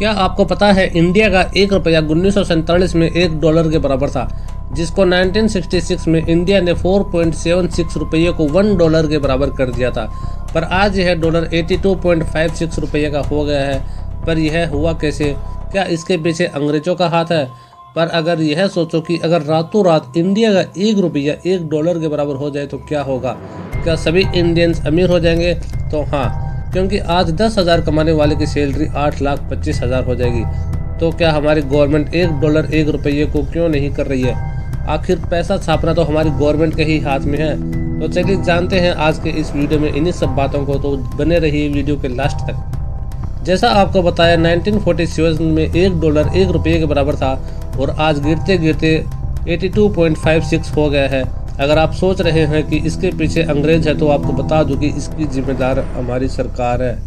क्या आपको पता है इंडिया का ₹1 1947 में $1 के बराबर था, जिसको 1966 में इंडिया ने 4.76 रुपये को $1 के बराबर कर दिया था, पर आज यह डॉलर 82.56 रुपये का हो गया है। पर यह हुआ कैसे? क्या इसके पीछे अंग्रेजों का हाथ है? पर अगर यह सोचो कि अगर रातों रात इंडिया का ₹1 $1 के बराबर हो जाए तो क्या होगा? क्या सभी इंडियंस अमीर हो जाएंगे? तो हाँ, क्योंकि आज 10,000 कमाने वाले की सैलरी 8,25,000 हो जाएगी। तो क्या हमारी गवर्नमेंट $1 ₹1 को क्यों नहीं कर रही है? आखिर पैसा छापना तो हमारी गवर्नमेंट के ही हाथ में है। तो चलिए जानते हैं आज के इस वीडियो में इन्हीं सब बातों को, तो बने रहिए वीडियो के लास्ट तक। जैसा आपको बताया 1947 में $1 ₹1 के बराबर था और आज गिरते गिरते 82.56 हो गया है। अगर आप सोच रहे हैं कि इसके पीछे अंग्रेज है तो आपको बता दूं कि इसकी जिम्मेदार हमारी सरकार है।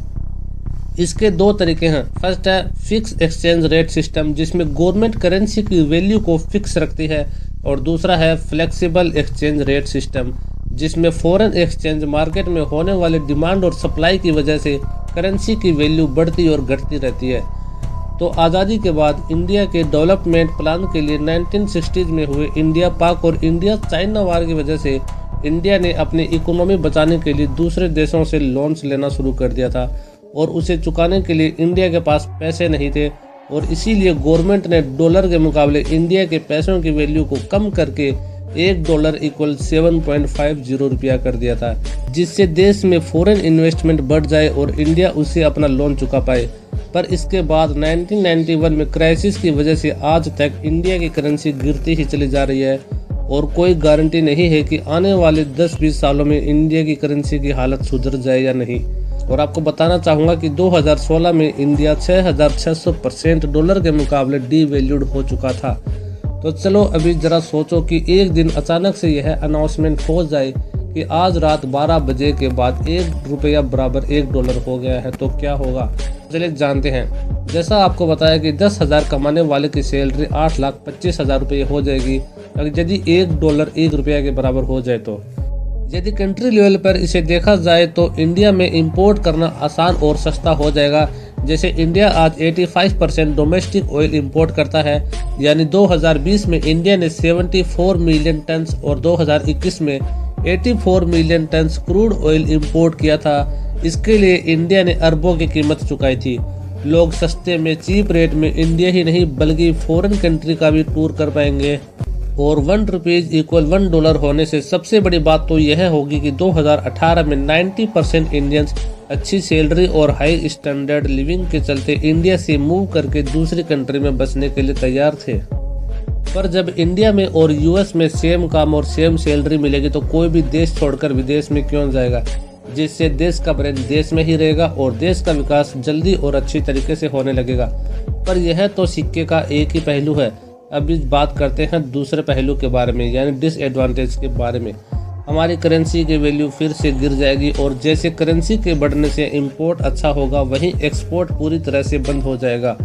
इसके दो तरीके हैं। फर्स्ट है फिक्स एक्सचेंज रेट सिस्टम, जिसमें गवर्नमेंट करेंसी की वैल्यू को फिक्स रखती है, और दूसरा है फ्लेक्सिबल एक्सचेंज रेट सिस्टम, जिसमें फॉरेन एक्सचेंज मार्केट में होने वाले डिमांड और सप्लाई की वजह से करेंसी की वैल्यू बढ़ती और घटती रहती है। तो आज़ादी के बाद इंडिया के डेवलपमेंट प्लान के लिए 1960s में हुए इंडिया पाक और इंडिया चाइना वार की वजह से इंडिया ने अपनी इकोनॉमी बचाने के लिए दूसरे देशों से लोन्स लेना शुरू कर दिया था, और उसे चुकाने के लिए इंडिया के पास पैसे नहीं थे, और इसीलिए गवर्नमेंट ने डॉलर के मुकाबले इंडिया के पैसों की वैल्यू को कम करके $1 = 7.50 रुपया कर दिया था, जिससे देश में फॉरेन इन्वेस्टमेंट बढ़ जाए और इंडिया उससे अपना लोन चुका पाए। पर इसके बाद 1991 में क्राइसिस की वजह से आज तक इंडिया की करेंसी गिरती ही चली जा रही है, और कोई गारंटी नहीं है कि आने वाले 10-20 सालों में इंडिया की करेंसी की हालत सुधर जाए या नहीं। और आपको बताना चाहूँगा कि 2016 में इंडिया 6,600% डॉलर के मुकाबले डीवैल्यूड हो चुका था। तो चलो अभी ज़रा सोचो कि एक दिन अचानक से यह अनाउंसमेंट हो जाए कि आज रात 12 बजे के बाद $1 बराबर $1 हो गया है, तो क्या होगा? चलिए जानते हैं। जैसा आपको बताया कि 10,000 कमाने वाले की सैलरी 8,25,000 रुपये हो जाएगी यदि $1 ₹1 के बराबर हो जाए। तो यदि कंट्री लेवल पर इसे देखा जाए तो इंडिया में इंपोर्ट करना आसान और सस्ता हो जाएगा। जैसे इंडिया आज 85% डोमेस्टिक ऑयल इंपोर्ट करता है, यानी 2020 में इंडिया ने 74 मिलियन टन और 2021 में 84 million tonne crude oil import किया था। इसके लिए इंडिया ने अरबों की कीमत चुकाई थी। लोग सस्ते में चीप रेट में इंडिया ही नहीं बल्कि फॉरेन कंट्री का भी टूर कर पाएंगे। और ₹1 = $1 होने से सबसे बड़ी बात तो यह होगी कि 2018 में 90% इंडियंस अच्छी सैलरी और हाई स्टैंडर्ड लिविंग के चलते इंडिया से मूव करके दूसरी कंट्री में बसने के लिए तैयार थे। पर जब इंडिया में और यूएस में सेम काम और सेम सैलरी मिलेगी तो कोई भी देश छोड़कर विदेश में क्यों जाएगा, जिससे देश का ब्रेन देश में ही रहेगा और देश का विकास जल्दी और अच्छी तरीके से होने लगेगा। पर यह तो सिक्के का एक ही पहलू है। अभी बात करते हैं दूसरे पहलू के बारे में, यानी डिसएडवांटेज के बारे में। हमारी करेंसी की वैल्यू फिर से गिर जाएगी, और जैसे करेंसी के बढ़ने से इंपोर्ट अच्छा होगा वहीं एक्सपोर्ट पूरी तरह से बंद हो जाएगा।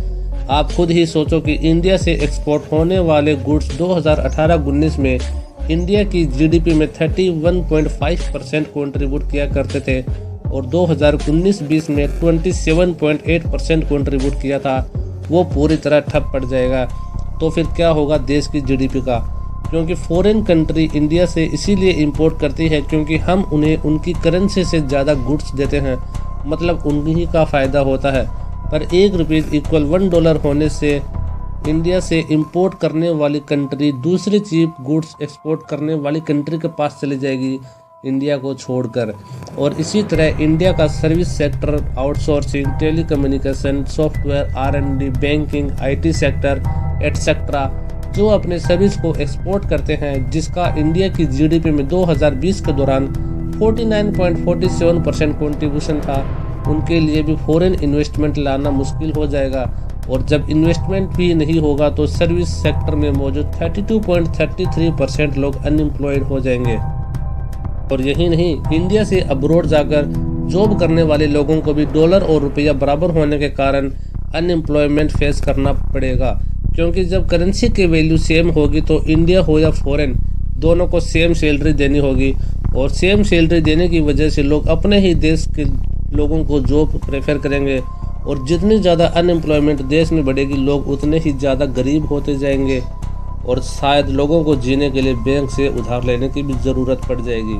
आप खुद ही सोचो कि इंडिया से एक्सपोर्ट होने वाले गुड्स 2018-19 में इंडिया की जीडीपी में 31.5% कंट्रीब्यूट किया करते थे, और 2019-20 में 27.8% कंट्रीब्यूट किया था। वो पूरी तरह ठप पड़ जाएगा। तो फिर क्या होगा देश की जीडीपी का? क्योंकि फॉरेन कंट्री इंडिया से इसीलिए इंपोर्ट करती है क्योंकि हम उन्हें उनकी करेंसी से ज़्यादा गुड्स देते हैं, मतलब उन्हीं का फ़ायदा होता है। पर $1 = $1 होने से इंडिया से इंपोर्ट करने वाली कंट्री दूसरी चीप गुड्स एक्सपोर्ट करने वाली कंट्री के पास चली जाएगी, इंडिया को छोड़कर। और इसी तरह इंडिया का service sector, outsourcing, telecommunication, software, R&D, banking, IT sector etcetera, जो अपने सर्विस को एक्सपोर्ट करते हैं, जिसका इंडिया की जीडीपी में 2020 के दौरान 49.47% कंट्रीब्यूशन था, उनके लिए भी फॉरेन इन्वेस्टमेंट लाना मुश्किल हो जाएगा। और जब इन्वेस्टमेंट भी नहीं होगा तो सर्विस सेक्टर में मौजूद 32.33% लोग अनएम्प्लॉयड हो जाएंगे। और यही नहीं, इंडिया से अब्रॉड जाकर जॉब करने वाले लोगों को भी डॉलर और रुपया बराबर होने के कारण अनएम्प्लॉयमेंट फेस करना पड़ेगा। क्योंकि जब करेंसी की वैल्यू सेम होगी तो इंडिया हो या फॉरेन, दोनों को सेम सैलरी देनी होगी, और सेम सैलरी देने की वजह से लोग अपने ही देश के लोगों को जॉब प्रेफर करेंगे, और जितनी ज़्यादा अनएम्प्लॉयमेंट देश में बढ़ेगी, लोग उतने ही ज़्यादा गरीब होते जाएंगे और शायद लोगों को जीने के लिए बैंक से उधार लेने की भी ज़रूरत पड़ जाएगी।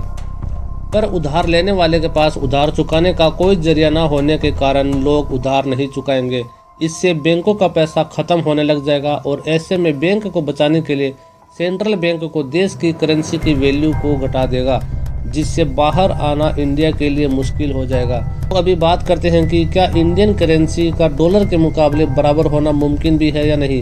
पर उधार लेने वाले के पास उधार चुकाने का कोई जरिया ना होने के कारण लोग उधार नहीं चुकाएंगे। इससे बैंकों का पैसा ख़त्म होने लग जाएगा और ऐसे में बैंक को बचाने के लिए सेंट्रल बैंक को देश की करेंसी की वैल्यू को घटा देगा, जिससे बाहर आना इंडिया के लिए मुश्किल हो जाएगा। तो अभी बात करते हैं कि क्या इंडियन करेंसी का डॉलर के मुकाबले बराबर होना मुमकिन भी है या नहीं।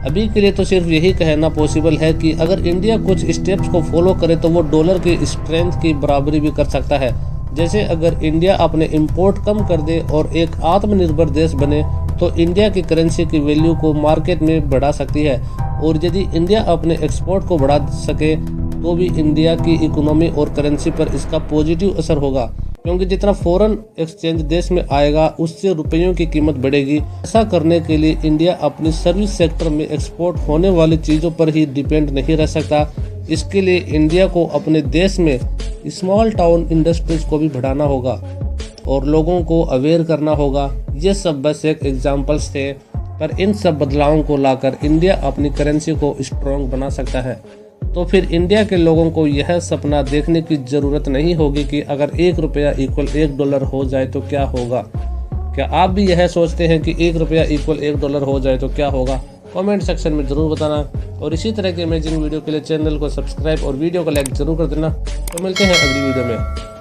अभी के लिए तो सिर्फ यही कहना पॉसिबल है कि अगर इंडिया कुछ स्टेप्स को फॉलो करे तो वो डॉलर की स्ट्रेंथ की बराबरी भी कर सकता है। जैसे अगर इंडिया अपने इंपोर्ट कम कर दे और एक आत्मनिर्भर देश बने तो इंडिया की करेंसी की वैल्यू को मार्केट में बढ़ा सकती है, और यदि इंडिया अपने एक्सपोर्ट को बढ़ा सके तो भी इंडिया की इकोनॉमी और करेंसी पर इसका पॉजिटिव असर होगा, क्योंकि जितना फॉरेन एक्सचेंज देश में आएगा उससे रुपयों की कीमत बढ़ेगी। ऐसा करने के लिए इंडिया अपनी सर्विस सेक्टर में एक्सपोर्ट होने वाली चीज़ों पर ही डिपेंड नहीं रह सकता। इसके लिए इंडिया को अपने देश में स्मॉल टाउन इंडस्ट्रीज को भी बढ़ाना होगा और लोगों को अवेयर करना होगा। ये सब बस एक एग्जाम्पल्स थे, पर इन सब बदलावों को लाकर इंडिया अपनी करेंसी को स्ट्रॉन्ग बना सकता है। तो फिर इंडिया के लोगों को यह सपना देखने की ज़रूरत नहीं होगी कि अगर 1 रुपया इक्वल 1 डॉलर हो जाए तो क्या होगा। क्या आप भी यह सोचते हैं कि 1 रुपया इक्वल 1 डॉलर हो जाए तो क्या होगा? कमेंट सेक्शन में ज़रूर बताना, और इसी तरह की अमेजिंग वीडियो के लिए चैनल को सब्सक्राइब और वीडियो को लाइक ज़रूर कर देना। तो मिलते हैं अगली वीडियो में।